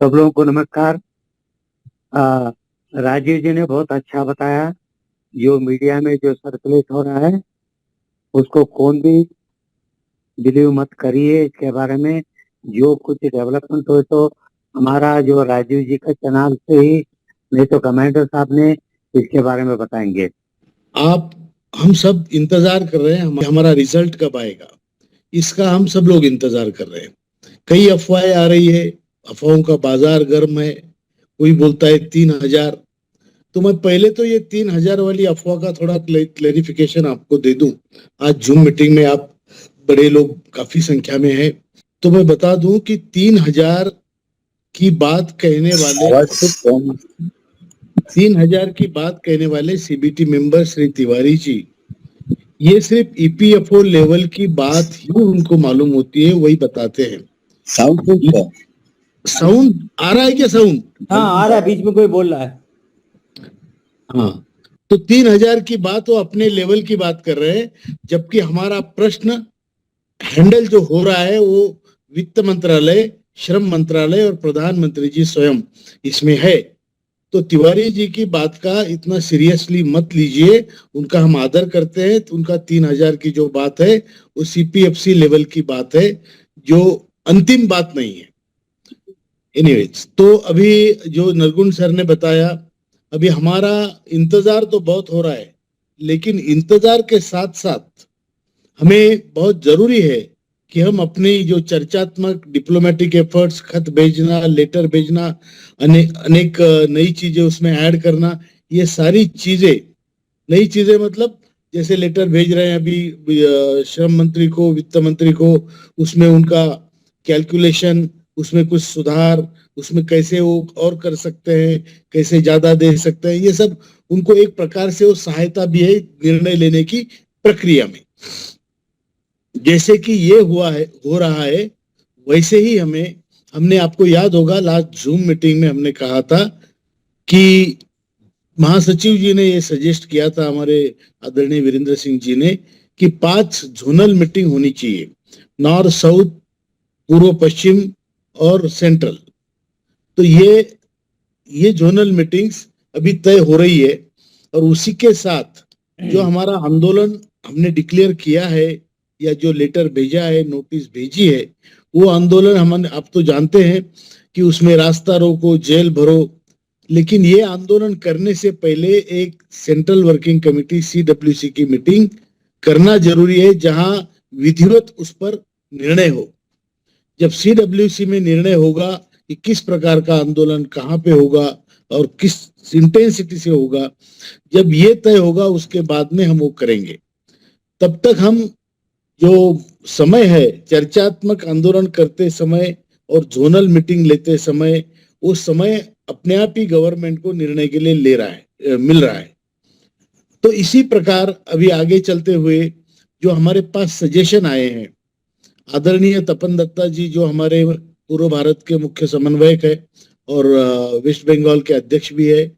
सब लोगों को नमस्कार। राजीव जी ने बहुत अच्छा बताया। जो मीडिया में जो सर्कुलेट हो रहा है उसको कौन भी बिलीव मत करिए। इसके बारे में जो कुछ डेवलपमेंट हो तो हमारा जो राजीव जी का चैनल से ही, नहीं तो कमांडर साहब ने इसके बारे में बताएंगे। हम सब इंतजार कर रहे हैं हमारा रिजल्ट कब आएगा, इसका हम सब लोग इंतजार कर रहे हैं। कई अफवाहें आ रही है, अफवाहों का बाजार गर्म है। कोई बोलता है 3,000। तो मैं पहले तो ये 3,000 वाली अफवाह का थोड़ा क्लेरिफिकेशन आपको दे दूं। आज जूम मीटिंग में आप बड़े लोग काफी संख्या में हैं, तो मैं बता दूं कि 3,000 की बात कहने वाले 3,000 की बात कहने वाले सीबीटी मेंबर श्री तिवारी जी, ये सिर्फ ईपीएफओ लेवल की बात ही उनको मालूम होती है, वही बताते हैं। साउंड आ रहा है क्या? साउंड हाँ आ रहा है, बीच में कोई बोल रहा है। हाँ, तो 3,000 की बात वो अपने लेवल की बात कर रहे हैं, जबकि हमारा प्रश्न हैंडल जो हो रहा है वो वित्त मंत्रालय, श्रम मंत्रालय और प्रधानमंत्री जी स्वयं इसमें है। तो तिवारी जी की बात का इतना सीरियसली मत लीजिए, उनका हम आदर करते हैं। तो उनका 3,000 की जो बात है वो सीपीएफसी लेवल की बात है, जो अंतिम बात नहीं है। एनीवेज, तो अभी जो नरगुण सर ने बताया, अभी हमारा इंतजार तो बहुत हो रहा है, लेकिन इंतजार के साथ साथ हमें बहुत जरूरी है कि हम अपनी जो चर्चात्मक डिप्लोमेटिक एफर्ट्स, खत भेजना, लेटर भेजना, अनेक नई चीजें उसमें ऐड करना, ये सारी चीजें, नई चीजें मतलब जैसे लेटर भेज रहे हैं अभी श्रम मंत्री को, वित्त मंत्री को, उसमें उनका कैलकुलेशन, उसमें कुछ सुधार, उसमें कैसे वो और कर सकते हैं, कैसे ज्यादा दे सकते हैं, ये सब उनको एक प्रकार से वो सहायता भी है निर्णय लेने की प्रक्रिया में। जैसे कि ये हो रहा है, वैसे ही हमने आपको याद होगा लास्ट जूम मीटिंग में हमने कहा था कि महासचिव जी ने ये सजेस्ट किया था, हमारे आदरणीय वीरेंद्र सिंह जी ने, कि 5 जोनल मीटिंग होनी चाहिए, नॉर्थ, साउथ, पूर्व, पश्चिम और सेंट्रल। तो ये जोनल मीटिंग्स अभी तय हो रही है, और उसी के साथ जो हमारा आंदोलन हमने डिक्लेयर किया है या जो लेटर भेजा है, नोटिस भेजी है, वो आंदोलन हम आप तो जानते हैं कि उसमें रास्ता रोको, जेल भरो, लेकिन ये आंदोलन करने से पहले एक सेंट्रल वर्किंग कमेटी सीडब्ल्यूसी की मीटिंग करना जरूरी है, जहां विधिवत उस पर निर्णय हो। जब सीडब्ल्यूसी में निर्णय होगा कि किस प्रकार का आंदोलन कहाँ पे होगा और किस इंटेंसिटी से होगा, जब ये तय होगा उसके बाद में हम वो करेंगे। तब तक हम जो समय है चर्चात्मक आंदोलन करते समय और जोनल मीटिंग लेते समय, वो समय अपने आप ही गवर्नमेंट को निर्णय के लिए मिल रहा है। तो इसी प्रकार अभी आगे चलते हुए जो हमारे पास सजेशन आए हैं, आदरणीय तपन दत्ता जी जो हमारे पूर्व भारत के मुख्य समन्वयक है और वेस्ट बंगाल के अध्यक्ष भी है,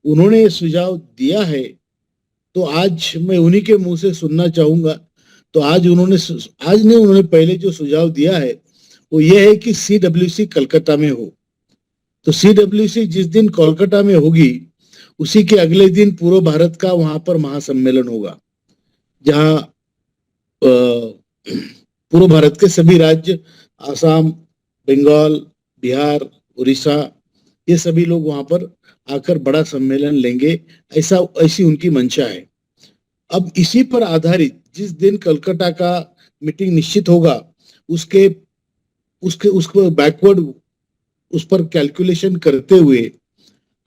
उन्होंने सुझाव दिया है। तो आज मैं उन्हीं के मुंह से सुनना चाहूंगा। तो आज उन्होंने पहले जो सुझाव दिया है वो ये है कि सीडब्ल्यूसी कलकत्ता में हो। तो सीडब्ल्यूसी जिस दिन कोलकाता में होगी, उसी के अगले दिन पूर्व भारत का वहां पर महासम्मेलन होगा, जहां पूर्व भारत के सभी राज्य, आसाम, बंगाल, बिहार, उड़ीसा, ये सभी लोग वहां पर आकर बड़ा सम्मेलन लेंगे, ऐसी उनकी मंशा है। अब इसी पर आधारित जिस दिन कलकत्ता का मीटिंग निश्चित होगा, उसको बैकवर्ड उस पर कैलकुलेशन करते हुए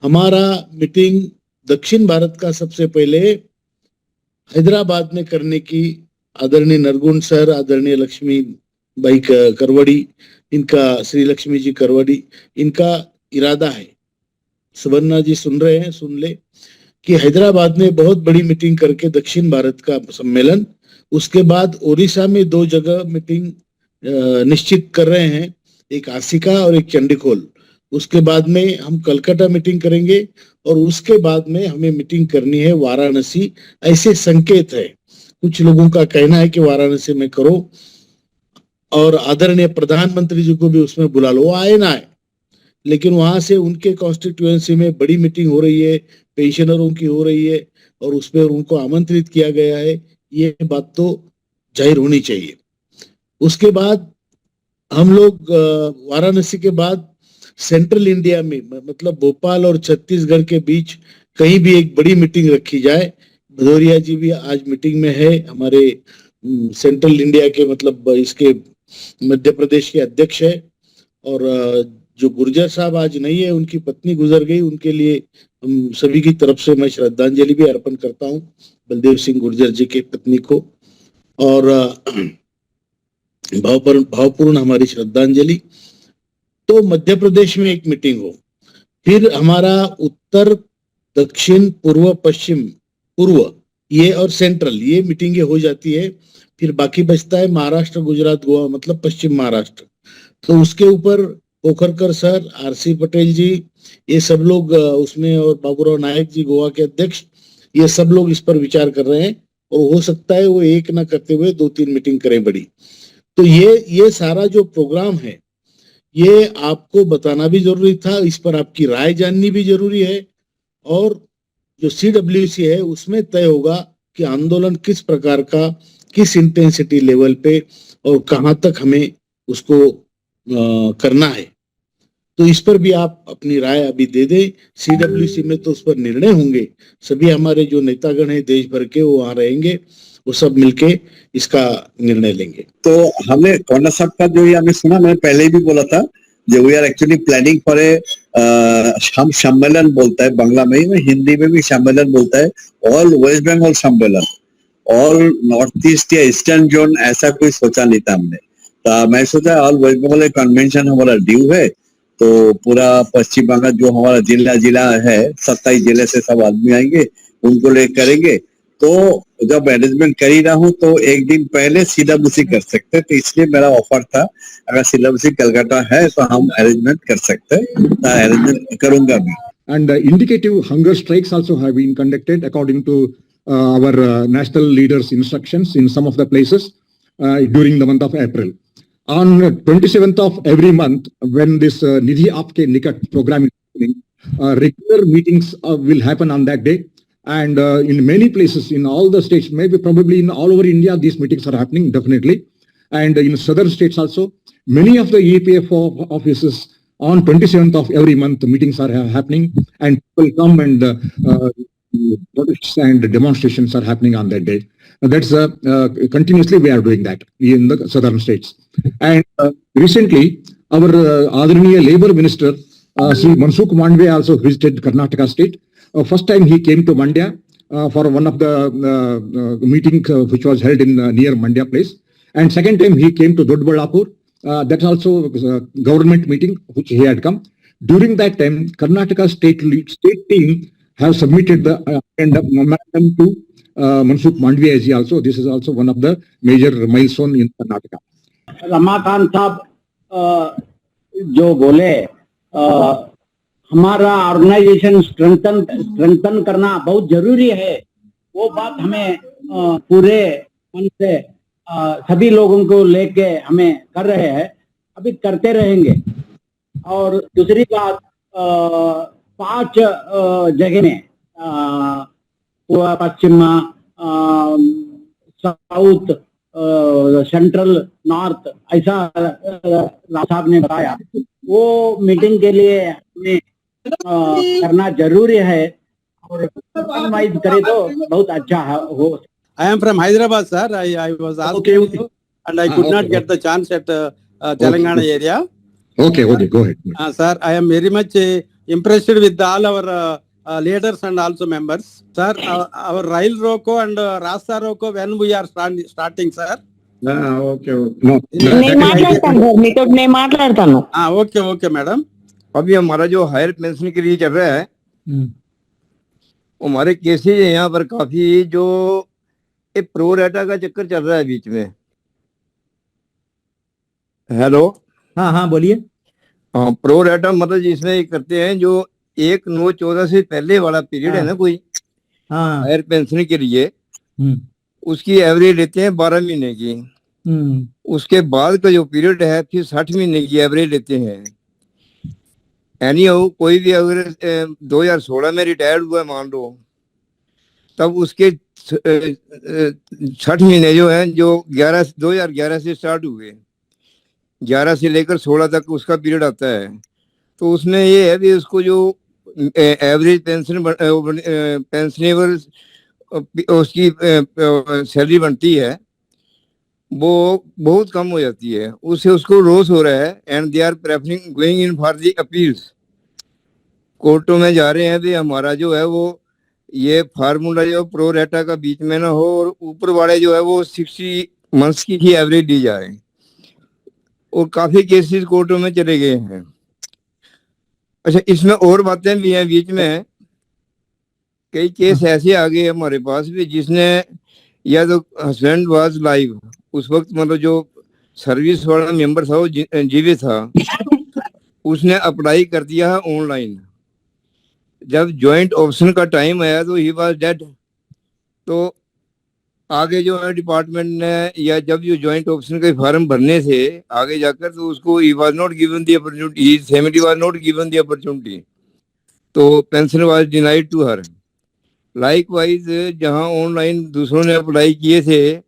हमारा मीटिंग दक्षिण भारत का सबसे पहले हैदराबाद में करने की आदरणीय नरगुण सर, आदरणीय लक्ष्मी भाई करवड़ी, इनका श्री लक्ष्मी जी करवड़ी, इनका इरादा है। सुवर्णा जी सुन रहे हैं, सुन ले कि हैदराबाद में बहुत बड़ी मीटिंग करके दक्षिण भारत का सम्मेलन, उसके बाद ओडिशा में 2 जगह मीटिंग निश्चित कर रहे हैं, एक आसिका और एक चंडीखोल। उसके बाद में हम कलकत्ता मीटिंग करेंगे और उसके बाद में हमें मीटिंग करनी है वाराणसी। ऐसे संकेत है, कुछ लोगों का कहना है कि वाराणसी में करो, और आदरणीय प्रधानमंत्री जी को भी उसमें बुला लो, वो आए ना आए, लेकिन वहां से उनके कॉन्स्टिट्यूएंसी में बड़ी मीटिंग हो रही है, पेंशनरों की हो रही है और उस पर उनको आमंत्रित किया गया है, ये बात तो जाहिर होनी चाहिए। उसके बाद हम लोग वाराणसी के बाद सेंट्रल इंडिया में मतलब भोपाल और छत्तीसगढ़ के बीच कहीं भी एक बड़ी मीटिंग रखी जाए। भदौरिया जी भी आज मीटिंग में है, हमारे सेंट्रल इंडिया के मतलब इसके मध्य प्रदेश के अध्यक्ष है। और जो गुर्जर साहब आज नहीं है, उनकी पत्नी गुजर गई, उनके लिए हम सभी की तरफ से मैं श्रद्धांजलि भी अर्पण करता हूँ, बलदेव सिंह गुर्जर जी की पत्नी को। और भावपूर्ण हमारी श्रद्धांजलि। तो मध्य प्रदेश में एक मीटिंग हो, फिर हमारा उत्तर, दक्षिण, पूर्व, पश्चिम, पूर्व ये और सेंट्रल ये मीटिंगें हो जाती है। फिर बाकी बचता है महाराष्ट्र, गुजरात, गोवा मतलब पश्चिम महाराष्ट्र। तो उसके ऊपर पोखरकर सर, आरसी पटेल जी, ये सब लोग उसमें, और बाबूराव नायक जी गोवा के अध्यक्ष, ये सब लोग इस पर विचार कर रहे हैं। और हो सकता है वो एक ना करते हुए 2-3 मीटिंग करें बड़ी। तो ये सारा जो प्रोग्राम है ये आपको बताना भी जरूरी था, इस पर आपकी राय जाननी भी जरूरी है। और जो CWC है उसमें तय होगा कि आंदोलन किस प्रकार का, किस इंटेंसिटी लेवल पे और कहां तक हमें उसको करना है। तो इस पर भी आप अपनी राय अभी दे दें। CWC में तो उस पर निर्णय होंगे, सभी हमारे जो नेतागण हैं देश भर के वो वहां रहेंगे, वो सब मिलके इसका निर्णय लेंगे। तो हमने कॉर्नर साहब का जो ये हमने सुना, मैंने पहले भी बोला था, जो we are actually planning for a, हम सम्मेलन बोलता है बांग्ला में, हिंदी में भी सम्मेलन बोलता है, ऑल वेस्ट बंगाल सम्मेलन, ऑल नॉर्थ ईस्ट या ईस्टर्न जोन, ऐसा कोई सोचा नहीं था हमने। तो मैं सोचा ऑल वेस्ट बंगाल कन्वेंशन हमारा ड्यू है, तो पूरा पश्चिम बंगाल जो हमारा जिला है 27 जिले से सब आदमी आएंगे, उनको ले करेंगे। तो जब अरेंजमेंट कर ही रहा हूँ तो एक दिन पहले CWC कर सकते हैं, तो इसलिए मेरा ऑफर था अगर CWC कलकत्ता है तो हम अरेंजमेंट कर सकते हैं, तो अरेंजमेंट करूंगा भी। And indicative hunger strikes also have been conducted according to our national leaders' instructions in some of the places during the month of April. On 27th of every month, when this Nidhi Aapke Nikat program is happening, regular meetings will happen on that day. And in many places, in all the states, maybe probably in all over India, these meetings are happening, definitely. And in southern states also, many of the EPFO offices on 27th of every month, meetings are happening, and people come and protests and demonstrations are happening on that day. That's continuously we are doing that in the southern states. And recently, our Adharaniya Labour Minister, Sri Mansukh Mandviya, also visited Karnataka state. First time he came to Mandya for one of the meeting which was held in near Mandya place. And second time he came to Dodballapur. That's also a government meeting which he had come. During that time, Karnataka state team have submitted the memorandum to Mansukh Mandviya ji also. This is also one of the major milestone in Karnataka. Ramakant साहब जो बोले, हमारा organisation strengthen करना बहुत जरूरी है, वो बात हमें पूरे मन से सभी लोगों को लेके हमें कर रहे हैं, अभी करते रहेंगे। और दूसरी बात, 5 जगह में पूर्व, पश्चिम, साउथ, सेंट्रल, नॉर्थ, ऐसा राव साहब ने बताया। वो मीटिंग के लिए हमें करना जरूरी है, और ऑर्गेनाइज करे तो बहुत अच्छा हो। I am from Hyderabad, sir. I was asking you, and I could not get the chance at Telangana area. Okay, go ahead. Sir, I am very much impressed with all our leaders and also members. Sir, our Rail Roko and Rasta Roko, when we are starting, sir? Okay. No. నేను మాట్లాడతాను sir, మీతో నేను మాట్లాడతాను. Okay, madam. अभी हमारा जो higher pension के लिए चल रहा है, हमारे केसेज है यहाँ पर काफी, जो एक प्रो रेटा का चक्कर चल रहा है बीच में। हेलो, हाँ बोलिए। हाँ, प्रो रेटा मतलब जिसमें ये करते हैं जो 1/9/14 से पहले वाला पीरियड है ना कोई, हायर पेंशन के लिए, उसकी एवरेज लेते हैं 12 महीने की। उसके बाद का जो पीरियड है फिर 60 महीने की एवरेज लेते हैं। एनी हो, कोई भी अगर 2016 में रिटायर्ड हुआ मान लो, तब उसके 60 महीने जो है, जो 2011 से स्टार्ट हुए, 11 से लेकर 16 तक उसका पीरियड आता है, तो उसमें ये है कि उसको जो एवरेज पेंशनेबल उसकी सैलरी बनती है वो बहुत कम हो जाती है, उससे उसको लॉस हो रहा है। And they are preferring going in for the appeals, कोर्टों में जा रहे हैं भी हमारा जो है वो ये फार्मूला जो प्रो रेटा का बीच में ना हो, और ऊपर वाले जो है वो 60 मंथ्स की ही एवरेज दी जाए, और काफी केसेस कोर्टों में चले गए हैं। अच्छा, इसमें और बातें भी हैं बीच में, कई केस ऐसे आ गए हमारे पास भी जिसने, या तो हस्बैंड वाज लाइव उस वक्त, मतलब जो सर्विस वाला मेंबर था वो जीवित था, उसने अप्लाई कर दिया है ऑनलाइन, जब ज्वाइंट ऑप्शन का टाइम आया तो ही वाज डेड। तो आगे जो है डिपार्टमेंट ने, या जब जो ज्वाइंट ऑप्शन के फॉर्म भरने थे आगे जाकर, तो उसको he was not given the opportunity, he family was not given the opportunity, तो pension was denied to her. Likewise जहां ऑनलाइन दूसरों ने अप्लाई किए थे,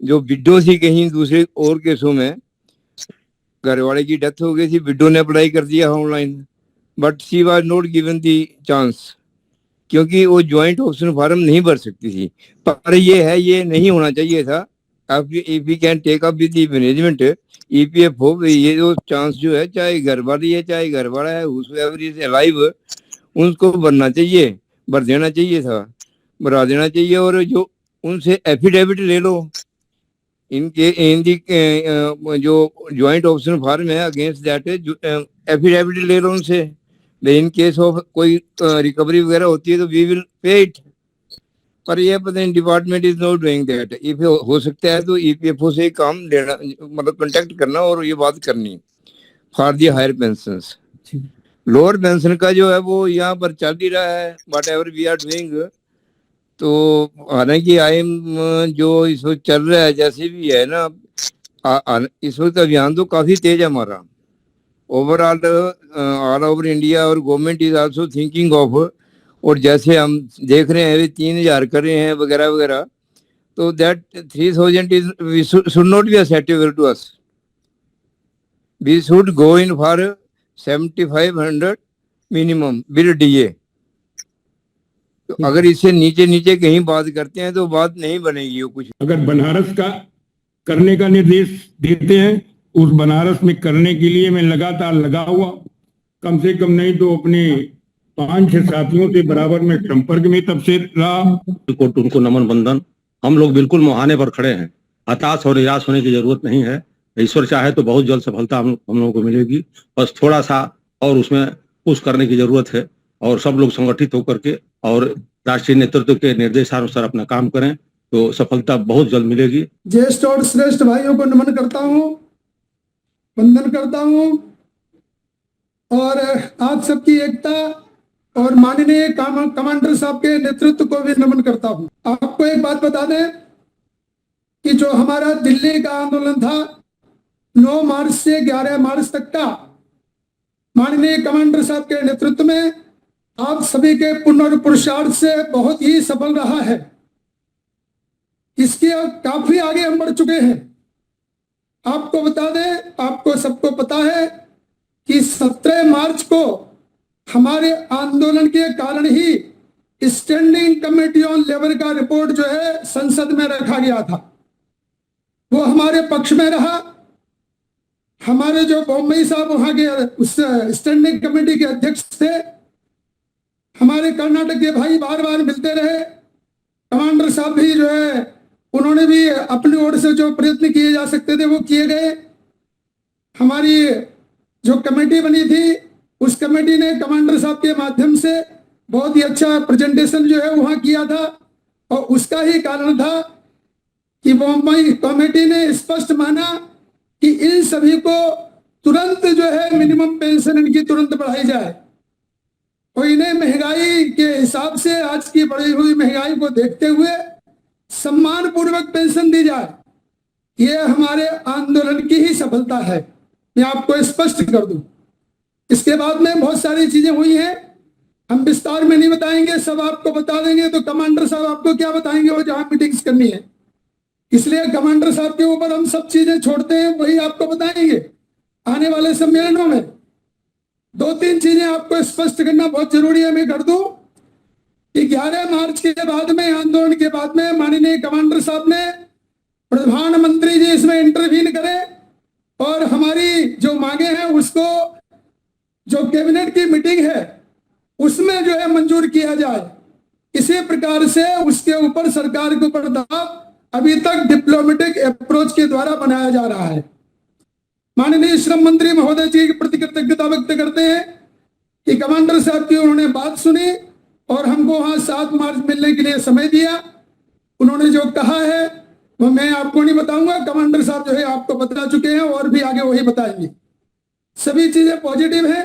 जो विडो थी कहीं दूसरे और केसों में, घर वाले की डेथ हो गई थी, विडो ने अप्लाई कर दिया online, but she was not given the chance, क्योंकि वो ज्वाइंट ऑप्शन फॉर्म नहीं भर सकती थी। पर ये है, ये नहीं होना चाहिए था। If we can take up with the management EPFO, ये जो चांस जो है, चाहे घर वाली है चाहे घर वाला है, हुसएवर इज अलाइव, उनको भरना चाहिए, भर देना चाहिए था, भरा देना चाहिए। और जो उनसे एफिडेविट ले लो, इनके इन दी जो ज्वाइंट ऑप्शन फॉर्म है अगेंस्ट दैट एफिडेविट ले लो उनसे, इन केस ऑफ कोई रिकवरी वगैरह होती है तो वी विल पे इट। पर ये पता नहीं department is not doing that. If हो सकता है तो ईपीएफओ से काम लेना, मतलब कांटेक्ट करना और ये बात करनी for the higher pension. Lower pension का जो है वो यहाँ पर चल ही रहा है, whatever we are doing. तो हालांकि आई एम जो इस वक्त चल रहा है, जैसे भी है ना, इस वक्त अभियान तो काफी तेज है हमारा ओवरऑल ऑल ओवर इंडिया, और government is also thinking of, और जैसे हम देख रहे हैं 3000 कर रहे हैं वगैरह वगैरह, तो that 3000 is should not be acceptable to us. We should go in for 7500 minimum with DA. तो अगर इससे नीचे नीचे कहीं बात करते हैं तो बात नहीं बनेगी वो कुछ। अगर बनारस का करने का निर्देश देते हैं, उस बनारस में करने के लिए मैं लगातार लगा हुआ, कम से कम नहीं तो अपने 5-6 साथियों से बराबर में संपर्क में तब से रहा। उनको नमन बंधन। हम लोग बिल्कुल मुहाने पर खड़े हैं, हताश और निराश होने की जरूरत नहीं है। ईश्वर चाहे तो बहुत जल्द सफलता हम लोगों को मिलेगी, बस थोड़ा सा और उसमें पुश करने की जरूरत है, और सब लोग संगठित होकर के और राष्ट्रीय नेतृत्व के निर्देशानुसार अपना काम करें तो सफलता बहुत जल्द मिलेगी। ज्येष्ठ और श्रेष्ठ भाइयों को नमन करता हूँ, वंदन करता हूँ, और आप सबकी एकता और माननीय कमांडर साहब के नेतृत्व को भी नमन करता हूँ। आपको एक बात बता दें कि जो हमारा दिल्ली का आंदोलन था 9 मार्च से 11 मार्च तक का, माननीय कमांडर साहब के नेतृत्व में आप सभी के पुनर्पुरुषार्थ से बहुत ही सफल रहा है। इसके काफी आगे हम बढ़ चुके हैं। आपको बता दें, आपको सबको पता है कि 17 मार्च को हमारे आंदोलन के कारण ही स्टैंडिंग कमेटी ऑन लेबर का रिपोर्ट जो है संसद में रखा गया था, वो हमारे पक्ष में रहा। हमारे जो बॉम्बई साहब वहां के उस स्टैंडिंग कमेटी के अध्यक्ष थे, हमारे कर्नाटक के भाई बार बार मिलते रहे। कमांडर साहब भी जो है उन्होंने भी अपनी ओर से जो प्रयत्न किए जा सकते थे वो किए गए। हमारी जो कमेटी बनी थी उस कमेटी ने कमांडर साहब के माध्यम से बहुत ही अच्छा प्रेजेंटेशन जो है वहां किया था, और उसका ही कारण था कि बॉम्बई कमेटी ने स्पष्ट माना कि इन सभी को तुरंत जो है मिनिमम पेंशन इनकी तुरंत बढ़ाई जाए, और इन्हें महंगाई के हिसाब से, आज की बढ़ी हुई महंगाई को देखते हुए सम्मान पूर्वक पेंशन दी जाए। ये हमारे आंदोलन की ही सफलता है, मैं आपको स्पष्ट कर दूं। इसके बाद में बहुत सारी चीजें हुई हैं, हम विस्तार में नहीं बताएंगे, सब आपको बता देंगे। तो कमांडर साहब आपको क्या बताएंगे वो जहां मीटिंग्स करनी है, इसलिए कमांडर साहब के ऊपर हम सब चीजें छोड़ते हैं, वही आपको बताएंगे आने वाले सम्मेलनों में। 2-3 चीजें आपको स्पष्ट करना बहुत जरूरी है। मैं कर दूं कि 11 मार्च के बाद में, आंदोलन के बाद में, माननीय कमांडर साहब ने प्रधानमंत्री जी इसमें इंटरवीन करें और हमारी जो मांगे हैं उसको, जो कैबिनेट की मीटिंग है उसमें जो है मंजूर किया जाए। इसी प्रकार से उसके ऊपर सरकार के ऊपर दबाव अभी तक डिप्लोमेटिक अप्रोच के द्वारा बनाया जा रहा है। माननीय श्रम मंत्री महोदय जी के प्रति कृतज्ञता व्यक्त करते हैं कि कमांडर साहब की उन्होंने बात सुनी और हमको वहां 7 मार्च मिलने के लिए समय दिया। उन्होंने जो कहा है वो मैं आपको नहीं बताऊंगा, कमांडर साहब जो है आपको बता चुके हैं और भी आगे वही बताएंगे। सभी चीजें पॉजिटिव है।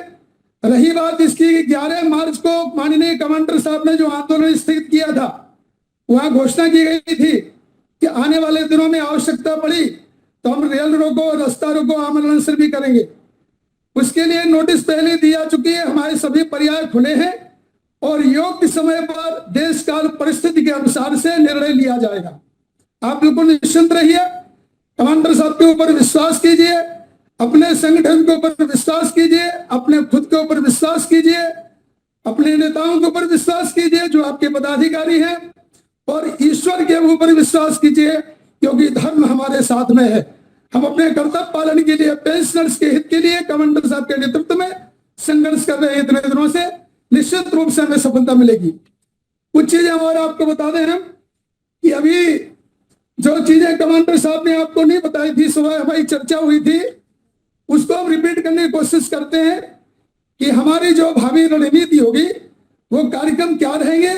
रही बात इसकी 11 मार्च को माननीय कमांडर साहब ने जो आंदोलन स्थगित किया था, वहां घोषणा की गई थी कि आने वाले दिनों में आवश्यकता पड़ी तो हम रेल रोको, रास्ता रोको, आमरण अनशन भी करेंगे। उसके लिए नोटिस पहले दिया चुकी है, हमारे सभी पर्याय खुले हैं और योग्य समय पर देश काल परिस्थिति के अनुसार से निर्णय लिया जाएगा। आप बिल्कुल निश्चिंत रहिए, कमांडर साहब के ऊपर विश्वास कीजिए, अपने संगठन के ऊपर विश्वास कीजिए, अपने खुद के ऊपर विश्वास कीजिए, अपने नेताओं के ऊपर विश्वास कीजिए जो आपके पदाधिकारी हैं, और ईश्वर के ऊपर विश्वास कीजिए क्योंकि धर्म हमारे साथ में है। हम अपने कर्तव्य पालन के लिए, पेंशनर्स के हित के लिए कमांडर साहब के नेतृत्व में संघर्ष कर रहे हैं इतने दिनों से। निश्चित रूप से हमें सफलता मिलेगी। कुछ चीजें और आपको बता दें हम कि अभी जो चीजें कमांडर साहब ने आपको नहीं बताई थी, सुबह हमारी चर्चा हुई थी, उसको हम रिपीट करने की कोशिश करते हैं कि हमारी जो भावी रणनीति होगी वो कार्यक्रम क्या रहेंगे,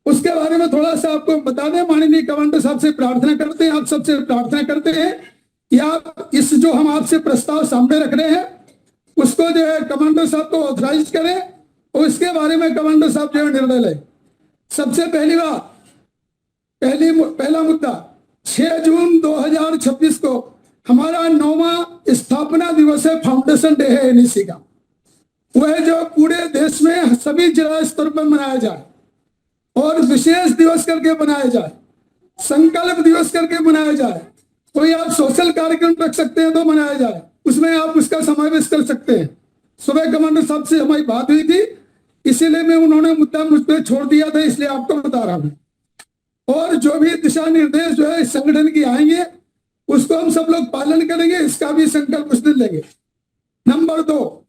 उसके बारे में थोड़ा सा आपको बता दें। माननीय कमांडर साहब से प्रार्थना करते हैं, आप सबसे प्रार्थना करते हैं कि आप इस जो हम आपसे प्रस्ताव सामने रख रहे हैं उसको जो है कमांडर साहब को ऑथराइज करें और इसके बारे में कमांडर साहब जो है निर्णय लें। सबसे पहली बात, पहला मुद्दा, 6 जून 2026 को हमारा 9वां स्थापना दिवस है, फाउंडेशन डे है एनईसी का। वह जो पूरे देश में सभी जिला स्तर पर मनाया जाए और विशेष दिवस करके मनाया जाए, संकल्प दिवस करके मनाया जाए। कोई आप सोशल कार्यक्रम रख सकते हैं तो मनाया जाए, उसमें आप उसका समावेश कर सकते हैं। सुबह कमांडर साहब से हमारी बात हुई थी, इसीलिए मैं उन्होंने मुद्दा मुझ पर छोड़ दिया था, इसलिए आपको बता रहा हूं। और जो भी दिशा निर्देश जो है इस संगठन की आएंगे उसको हम सब लोग पालन करेंगे, इसका भी संकल्प उस दिन लेंगे। नंबर 2,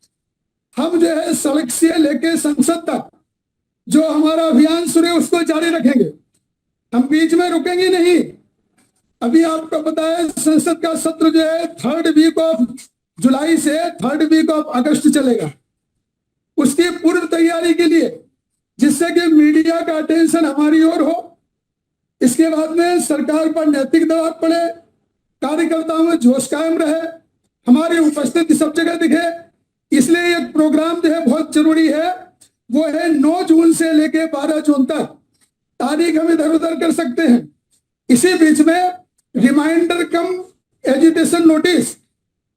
हम जो है सड़क से लेके संसद तक जो हमारा अभियान शुरू है उसको जारी रखेंगे, हम बीच में रुकेंगे नहीं। अभी आपको पता है संसद का सत्र जो है 3rd वीक ऑफ जुलाई से 3rd वीक ऑफ अगस्त चलेगा। उसकी पूर्व तैयारी के लिए, जिससे कि मीडिया का अटेंशन हमारी ओर हो, इसके बाद में सरकार पर नैतिक दबाव पड़े, कार्यकर्ताओं में जोश कायम रहे, हमारी उपस्थिति सब जगह दिखे, इसलिए एक प्रोग्राम जो है बहुत जरूरी है। वो है 9 जून से लेके 12 जून तक, तारीख हम इधर उधर कर सकते हैं। इसी बीच में रिमाइंडर कम एजुटेशन नोटिस,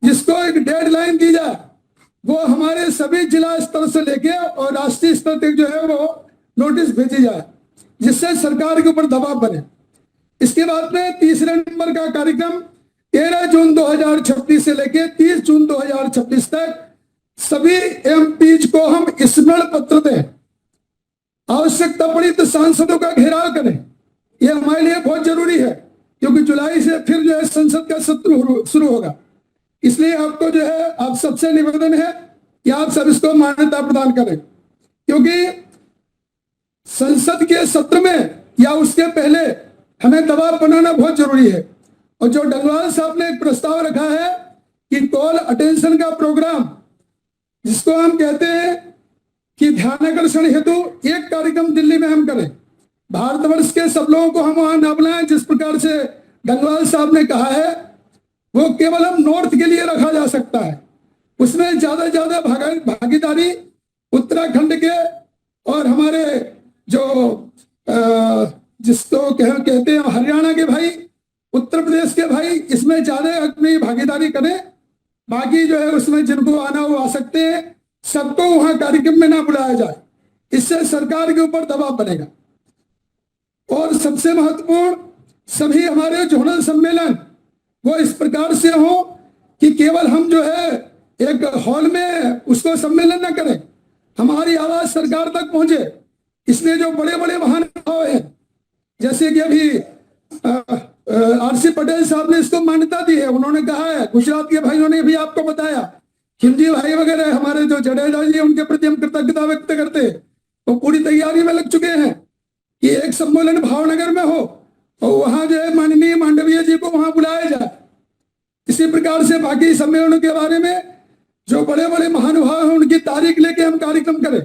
जिसको एक डेडलाइन दी जाए, वो हमारे सभी जिला स्तर से लेके और राष्ट्रीय स्तर तक जो है वो नोटिस भेजी जाए, जिससे सरकार के ऊपर दबाव बने। इसके बाद में तीसरे नंबर का कार्यक्रम 13 जून 2026 से लेके 30 जून 2026 तक सभी एमपीज को हम स्मरण पत्र दें, आवश्यकता पड़ी तो सांसदों का घेराव करें। यह हमारे लिए बहुत जरूरी है क्योंकि जुलाई से फिर जो है संसद का सत्र शुरू होगा। इसलिए आपको जो है आप सबसे निवेदन है कि आप सब इसको मान्यता प्रदान करें, क्योंकि संसद के सत्र में या उसके पहले हमें दबाव बनाना बहुत जरूरी है। और जो डंगवाल साहब ने एक प्रस्ताव रखा है कि कॉल अटेंशन का प्रोग्राम, जिसको हम कहते हैं कि ध्यानाकर्षण हेतु एक कार्यक्रम दिल्ली में हम करें, भारतवर्ष के सब लोगों को हम वहां न बुलाएं, जिस प्रकार से डंगवाल साहब ने कहा है वो केवल हम नॉर्थ के लिए रखा जा सकता है। उसमें ज्यादा से ज्यादा भागीदारी उत्तराखंड के और हमारे जो जिसको कहते हैं हरियाणा के भाई, उत्तर प्रदेश के भाई, इसमें ज्यादा अपनी भागीदारी करें। बाकी जो है उसमें जिनको आना वो आ सकते हैं। सबको वहां कार्यक्रम में ना बुलाया जाए, इससे सरकार के ऊपर दबाव बनेगा। और सबसे महत्वपूर्ण, सभी हमारे जोनल सम्मेलन वो इस प्रकार से हो कि केवल हम जो है एक हॉल में उसको सम्मेलन न करें, हमारी आवाज सरकार तक पहुंचे। इसमें जो बड़े बड़े महानुभाव हैं, जैसे कि अभी आरसी पटेल साहब ने इसको मान्यता दी है, उन्होंने कहा है, गुजरात के भाइयों ने भी आपको बताया, हिंदी भाई वगैरह हमारे जो जडेजा जी उनके प्रति हम कृतज्ञता व्यक्त करते, वो पूरी तैयारी में लग चुके हैं कि एक सम्मेलन भावनगर में हो और वहां जो है माननीय मांडवीय जी को वहां बुलाया जाए। इसी प्रकार से बाकी सम्मेलनों के बारे में जो बड़े बड़े महानुभाव हैं उनकी तारीख लेके हम कार्यक्रम करें।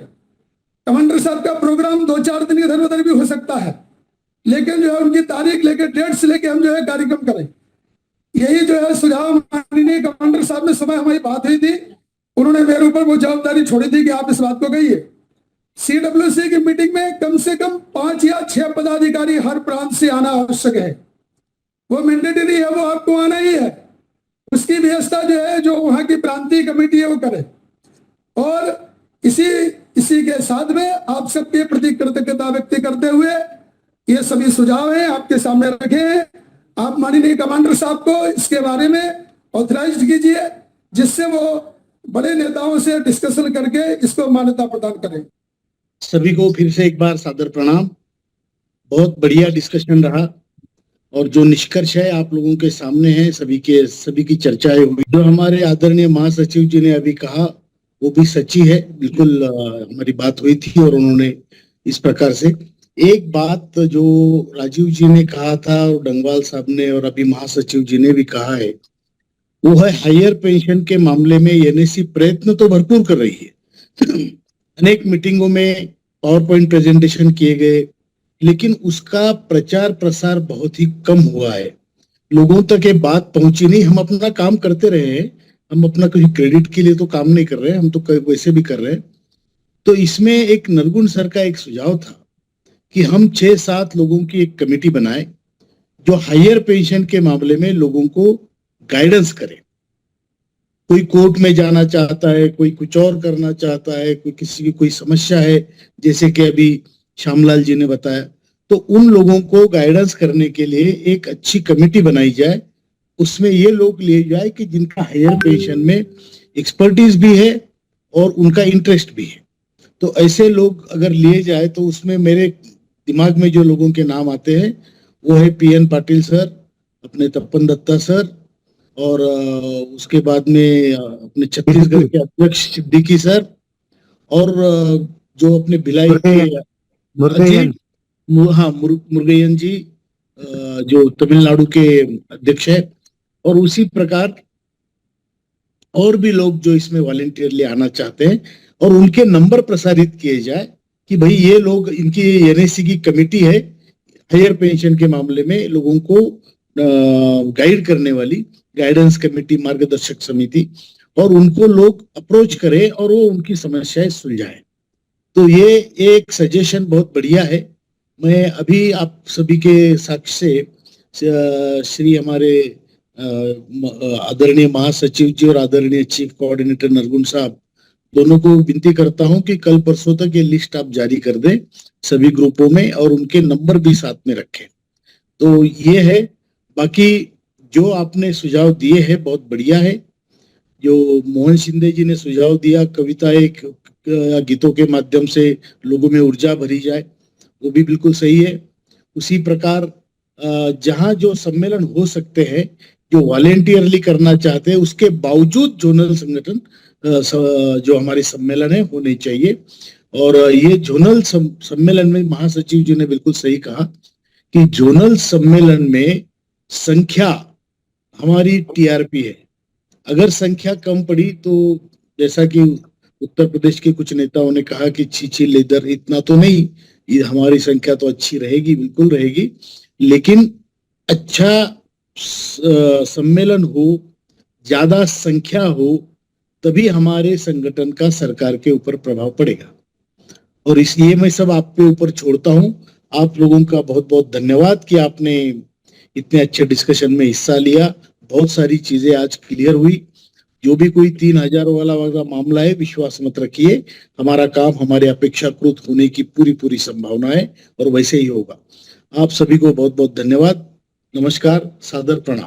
कमांडर साहब का प्रोग्राम 2-4 दिन इधर उधर भी हो सकता है, लेकिन जो है उनकी तारीख लेके, डेट्स लेके हम जो है कार्यक्रम करें। यही जो है सुझाव माननीय कमांडर साहब ने समय हमारी बात हुई थी, उन्होंने मेरे ऊपर वो जवाबदारी छोड़ी थी कि आप इस बात को कहिए। CWC की मीटिंग में कम से कम 5 या 6 पदाधिकारी हर प्रांत से आना आवश्यक है, वो मैंडेटरी है, वो आपको आना ही है। उसकी व्यवस्था जो है, जो वहां की प्रांतीय कमेटी है वो करे। और इसी के साथ में आप सबके प्रति कृतज्ञता व्यक्त करते हुए ये सभी सुझाव हैं आपके सामने रखे हैं। आप माननीय कमांडर साहब को इसके बारे में ऑथराइज कीजिए, जिससे वो बड़े नेताओं से डिस्कशन करके इसको मान्यता प्रदान करें। सभी को फिर से एक बार सादर प्रणाम। बहुत बढ़िया डिस्कशन रहा और जो निष्कर्ष है आप लोगों के सामने है, सभी की चर्चाएं हुई। जो हमारे आदरणीय महासचिव जी ने अभी कहा वो भी सच्ची है, बिल्कुल हमारी बात हुई थी और उन्होंने इस प्रकार से एक बात जो राजीव जी ने कहा था और डंगवाल साहब ने और अभी महासचिव जी ने भी कहा है, वो है हायर पेंशन के मामले में एनएसी प्रयत्न तो भरपूर कर रही है। अनेक मीटिंगों में पावर पॉइंट प्रेजेंटेशन किए गए, लेकिन उसका प्रचार प्रसार बहुत ही कम हुआ है, लोगों तक ये बात पहुंची नहीं। हम अपना काम करते रहे हैं, हम अपना कोई क्रेडिट के लिए तो काम नहीं कर रहे हैं, हम तो वैसे भी कर रहे हैं। तो इसमें एक नरगुन सर का एक सुझाव था कि हम 6-7 लोगों की एक कमेटी बनाए जो हायर पेंशन के मामले में लोगों को गाइडेंस करे। कोई कोर्ट में जाना चाहता है, कोई कुछ और करना चाहता है, कोई किसी की कोई समस्या है, जैसे कि अभी श्यामलाल जी ने बताया, तो उन लोगों को गाइडेंस करने के लिए एक अच्छी कमेटी बनाई जाए। उसमें ये लोग लिए जाए कि जिनका हायर पेंशन में एक्सपर्टीज भी है और उनका इंटरेस्ट भी है। तो ऐसे लोग अगर लिए जाए तो उसमें मेरे दिमाग में जो लोगों के नाम आते हैं वो है PN पाटिल सर, अपने तपन दत्ता सर, और उसके बाद में अपने छत्तीसगढ़ के अध्यक्ष सिद्दीकी सर, और जो अपने भिलाई के मुरुगयन जी जो तमिलनाडु के अध्यक्ष है, और उसी प्रकार और भी लोग जो इसमें वॉलंटियरली आना चाहते हैं, और उनके नंबर प्रसारित किए जाए कि भाई ये लोग, इनकी एनएसी की कमेटी है हायर पेंशन के मामले में लोगों को गाइड करने वाली, गाइडेंस कमेटी, मार्गदर्शक समिति, और उनको लोग अप्रोच करें और वो उनकी समस्याएं सुलझाएं। तो ये एक सजेशन बहुत बढ़िया है। मैं अभी आप सभी के साक्ष्य से श्री हमारे आदरणीय महासचिव जी और आदरणीय चीफ कोऑर्डिनेटर नरगुन साहब दोनों को विनती करता हूं कि कल परसों तक ये लिस्ट आप जारी कर दें सभी ग्रुपों में, और उनके नंबर भी साथ में रखें। तो ये है। बाकी जो आपने सुझाव दिए हैं बहुत बढ़िया है। जो मोहन शिंदे जी ने सुझाव दिया, कविताएं गीतों के माध्यम से लोगों में ऊर्जा भरी जाए, वो भी बिल्कुल सही है। उसी प्रकार जहां जो सम्मेलन हो सकते हैं, जो वॉलेंटियरली करना चाहते हैं, उसके बावजूद जोनल संगठन जो हमारे सम्मेलन है होने चाहिए। और ये जोनल सम्मेलन में महासचिव जी ने बिल्कुल सही कहा कि जोनल सम्मेलन में संख्या हमारी TRP है। अगर संख्या कम पड़ी तो जैसा कि उत्तर प्रदेश के कुछ नेताओं ने कहा कि छी लेदर, इतना तो नहीं, ये हमारी संख्या तो अच्छी रहेगी, बिल्कुल रहेगी, लेकिन अच्छा सम्मेलन हो, ज्यादा संख्या हो, तभी हमारे संगठन का सरकार के ऊपर प्रभाव पड़ेगा। और इसलिए मैं सब आपके ऊपर छोड़ता हूं। आप लोगों का बहुत बहुत धन्यवाद कि आपने इतने अच्छे डिस्कशन में हिस्सा लिया। बहुत सारी चीजें आज क्लियर हुई। जो भी कोई 3000 वाला मामला है, विश्वास मत रखिए, हमारा काम हमारे अपेक्षाकृत होने की पूरी संभावना है और वैसे ही होगा। आप सभी को बहुत बहुत धन्यवाद। नमस्कार, सादर प्रणाम।